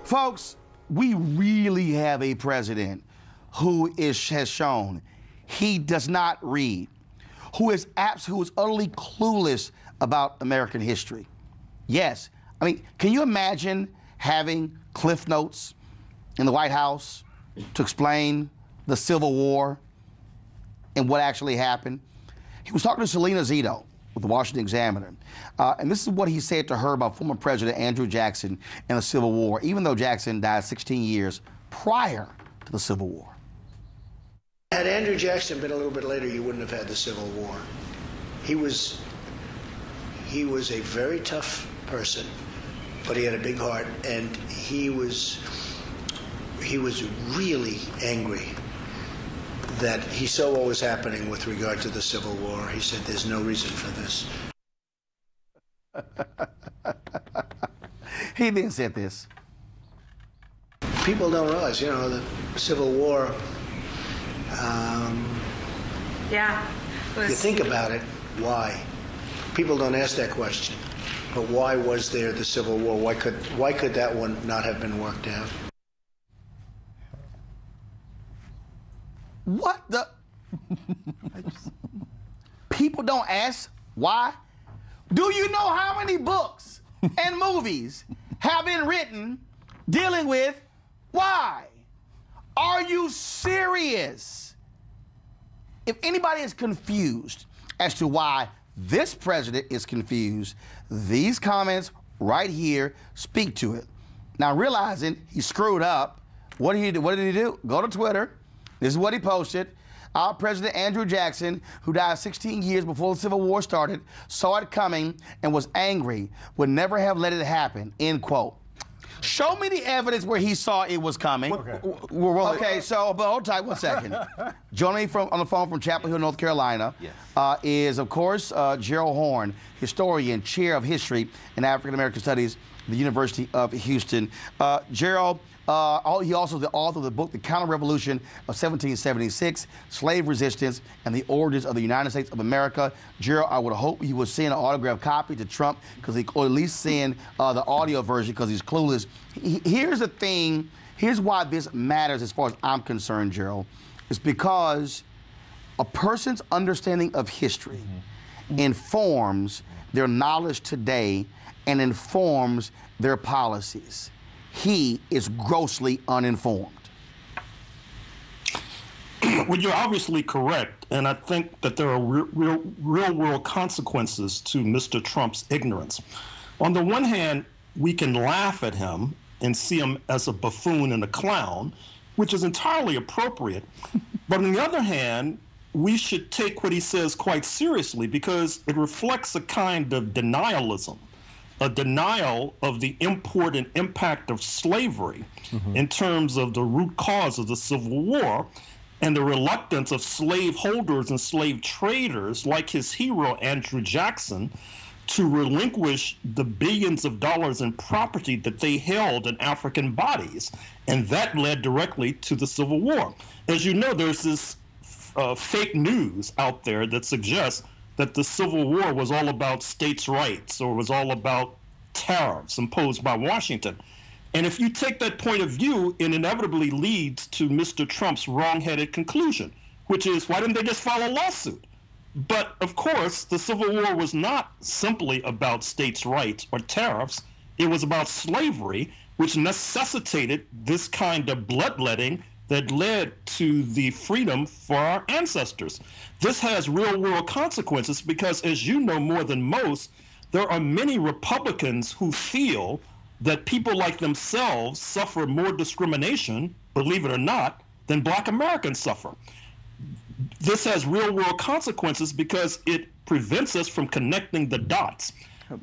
Folks, we really have a president who has shown he does not read, who is utterly clueless about American history. Yes, I mean, can you imagine having Cliff Notes in the White House to explain the Civil War and what actually happened? He was talking to Salena Zito with the Washington Examiner, and this is what he said to her about former President Andrew Jackson and the Civil War, even though Jackson died 16 years prior to the Civil War. Had Andrew Jackson been a little bit later, you wouldn't have had the Civil War. He was a very tough person, but he had a big heart, and he was really angry that he saw what was happening with regard to the Civil War. He said, there's no reason for this. He then said this. People don't realize, you know, the Civil War, you think about it, why? People don't ask that question. But why was there the Civil War? Why could that one not have been worked out? What the? People don't ask why? Do you know how many books and movies have been written dealing with why? Are you serious? If anybody is confused as to why this president is confused, these comments right here speak to it. Now, realizing he screwed up, what did he do? What did he do? Go to Twitter. This is what he posted. Our President Andrew Jackson, who died 16 years before the Civil War started, saw it coming and was angry, would never have let it happen, end quote. Show me the evidence where he saw it was coming. Okay, so, but hold tight 1 second. Joining me on the phone from Chapel Hill, North Carolina, is, of course, Gerald Horne, historian, chair of history and African American studies at the University of Houston. Gerald, he also is the author of the book, The Counter-Revolution of 1776, Slave Resistance and the Origins of the United States of America. Gerald, I would hope you would send an autographed copy to Trump, or at least send the audio version because he's clueless. Here's the thing, here's why this matters as far as I'm concerned, Gerald. It's because a person's understanding of history informs their knowledge today and informs their policies. He is grossly uninformed. Well, you're obviously correct, and I think that there are real-world consequences to Mr. Trump's ignorance. On the one hand, we can laugh at him and see him as a buffoon and a clown, which is entirely appropriate. But on the other hand, we should take what he says quite seriously because it reflects a kind of denialism. A denial of the import and impact of slavery in terms of the root cause of the Civil War and the reluctance of slaveholders and slave traders like his hero, Andrew Jackson, to relinquish the billions of dollars in property that they held in African bodies. And that led directly to the Civil War. As you know, there's this fake news out there that suggests that the Civil War was all about states' rights or was all about tariffs imposed by Washington. And if you take that point of view, it inevitably leads to Mr. Trump's wrong-headed conclusion, which is, why didn't they just file a lawsuit? But, of course, the Civil War was not simply about states' rights or tariffs. It was about slavery, which necessitated this kind of bloodletting that led to the freedom for our ancestors. This has real-world consequences because, as you know more than most, there are many Republicans who feel that people like themselves suffer more discrimination, believe it or not, than Black Americans suffer. This has real-world consequences because it prevents us from connecting the dots.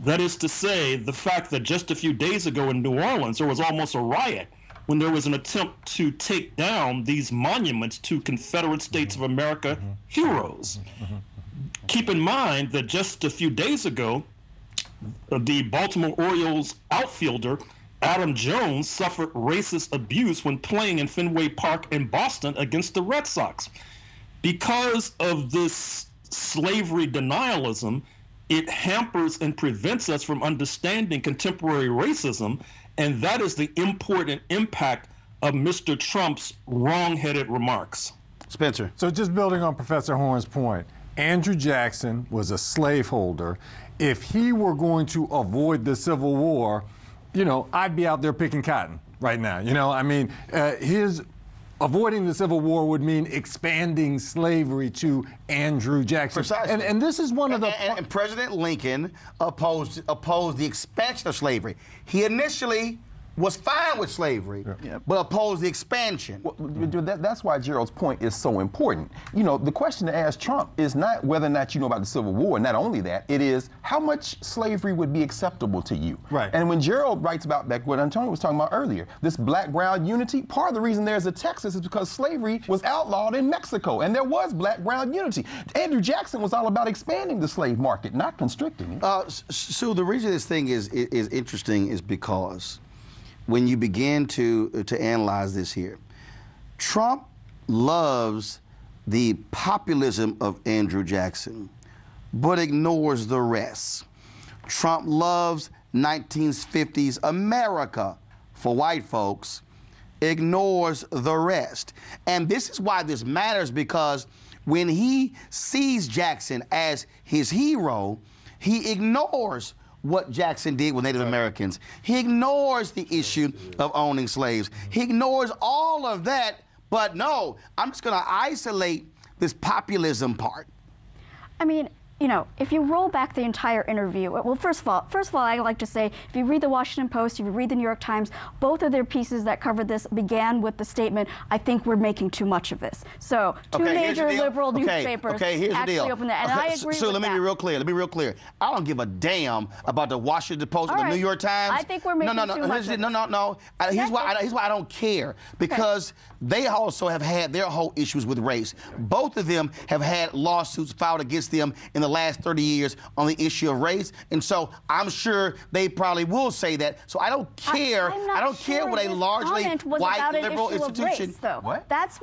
That is to say, the fact that just a few days ago in New Orleans, there was almost a riot when there was an attempt to take down these monuments to Confederate States of America heroes. Keep in mind that just a few days ago, the Baltimore Orioles outfielder, Adam Jones, suffered racist abuse when playing in Fenway Park in Boston against the Red Sox. Because of this slavery denialism, it hampers and prevents us from understanding contemporary racism And that is the important impact of Mr. Trump's wrong-headed remarks. Spencer. So just building on Professor Horn's point, Andrew Jackson was a slaveholder. If he were going to avoid the Civil War, you know, I'd be out there picking cotton right now. You know, I mean, his avoiding the Civil War would mean expanding slavery to Andrew Jackson. Precisely. And this is one of the... And President Lincoln opposed the expansion of slavery. He initially was fine with slavery, but opposed the expansion. Well, that's why Gerald's point is so important. You know, the question to ask Trump is not whether or not you know about the Civil War. Not only that, it is how much slavery would be acceptable to you. Right. And when Gerald writes about back what Antonio was talking about earlier, this black-brown unity, part of the reason there's a Texas is because slavery was outlawed in Mexico, and there was black-brown unity. Andrew Jackson was all about expanding the slave market, not constricting it. So the reason this thing is interesting is because when you begin to analyze this here, Trump loves the populism of Andrew Jackson, but ignores the rest. Trump loves 1950s America for white folks, ignores the rest. And this is why this matters, because when he sees Jackson as his hero, he ignores what Jackson did with Native Americans. He ignores the issue of owning slaves. He ignores all of that, but no, I'm just gonna isolate this populism part. I mean, you know, if you roll back the entire interview, well, first of all, I like to say, if you read the Washington Post, if you read the New York Times, both of their pieces that covered this began with the statement, I think we're making too much of this. So two major liberal newspapers actually opened that, and I agree with that. So let me be real clear. I don't give a damn about the Washington Post or the New York Times. I think we're making too much of it. No. Here's why I don't care. Because they also have had their whole issues with race. Both of them have had lawsuits filed against them in the last 30 years on the issue of race, and so I'm sure they probably will say that. So I don't care. I don't care what a largely white liberal institution. Race, though. What? That's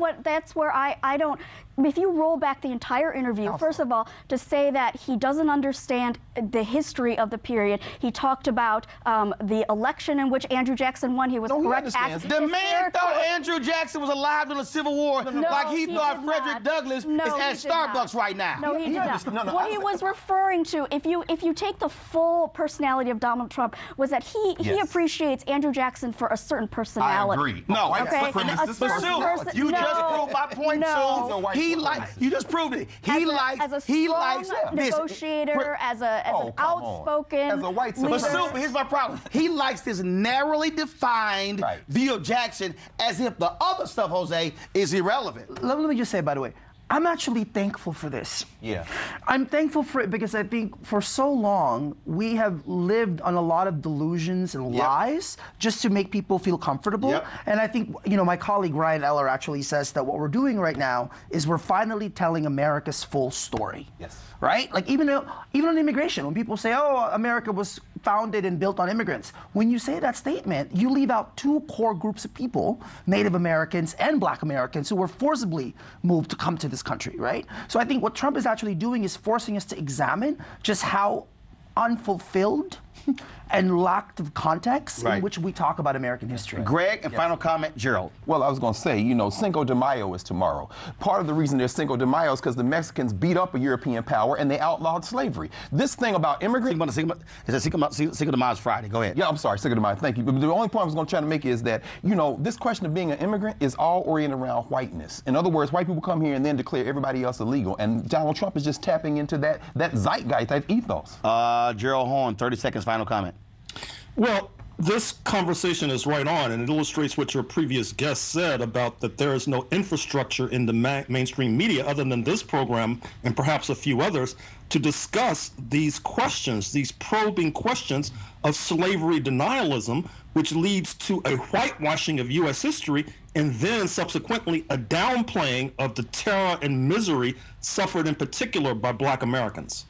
where I don't. If you roll back the entire interview, first of all, to say that he doesn't understand the history of the period, he talked about the election in which Andrew Jackson won. He was correct. The man thought Andrew Jackson was alive during the Civil War, like he thought Frederick Douglass is at Starbucks right now. No, he did not. What he was referring to, if you take the full personality of Donald Trump, was that he appreciates Andrew Jackson for a certain personality. I agree. No, okay. But Sue, you just proved my point, Sue. You just proved it. He likes negotiator, as an outspoken as a white leader. But Sue, here's my problem. He likes this narrowly defined view of Jackson as if the other stuff, Jose, is irrelevant. Let me just say, by the way, I'm actually thankful for this. Yeah. I'm thankful for it because I think for so long we have lived on a lot of delusions and lies just to make people feel comfortable. And I think, you know, my colleague Ryan Eller actually says that what we're doing right now is we're finally telling America's full story. Yes. Right? Like even on immigration, when people say, oh, America was founded and built on immigrants, when you say that statement, you leave out two core groups of people, Native Americans and Black Americans, who were forcibly moved to come to this country, right? So I think what Trump is actually doing is forcing us to examine just how unfulfilled and lack of context in which we talk about American history. Greg, and final comment, Gerald. Well, I was going to say, you know, Cinco de Mayo is tomorrow. Part of the reason there's Cinco de Mayo is because the Mexicans beat up a European power and they outlawed slavery. This thing about immigrants... Cinco de Mayo is Friday. Go ahead. Yeah, I'm sorry, Cinco de Mayo. Thank you. But the only point I was going to try to make is that, you know, this question of being an immigrant is all oriented around whiteness. In other words, white people come here and then declare everybody else illegal. And Donald Trump is just tapping into that zeitgeist, that ethos. Gerald Horn, 30 seconds, final comment. Well, this conversation is right on, and it illustrates what your previous guest said about that there is no infrastructure in the mainstream media other than this program and perhaps a few others to discuss these questions, these probing questions of slavery denialism, which leads to a whitewashing of U.S. history and then subsequently a downplaying of the terror and misery suffered in particular by Black Americans.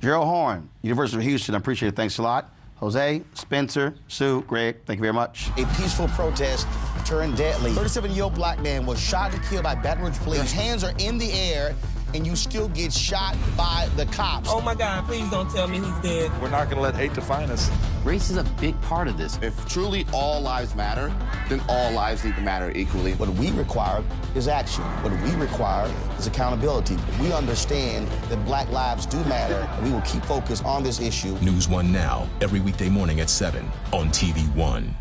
Gerald Horn, University of Houston, I appreciate it. Thanks a lot. Jose, Spencer, Sue, Greg, thank you very much. A peaceful protest turned deadly. 37-year-old Black man was shot and killed by Baton Rouge police. His hands are in the air and you still get shot by the cops. Oh my God, please don't tell me he's dead. We're not going to let hate define us. Race is a big part of this. If truly all lives matter, then all lives need to matter equally. What we require is action. What we require is accountability. We understand that black lives do matter, and we will keep focused on this issue. NewsOne Now, every weekday morning at 7 on TV1.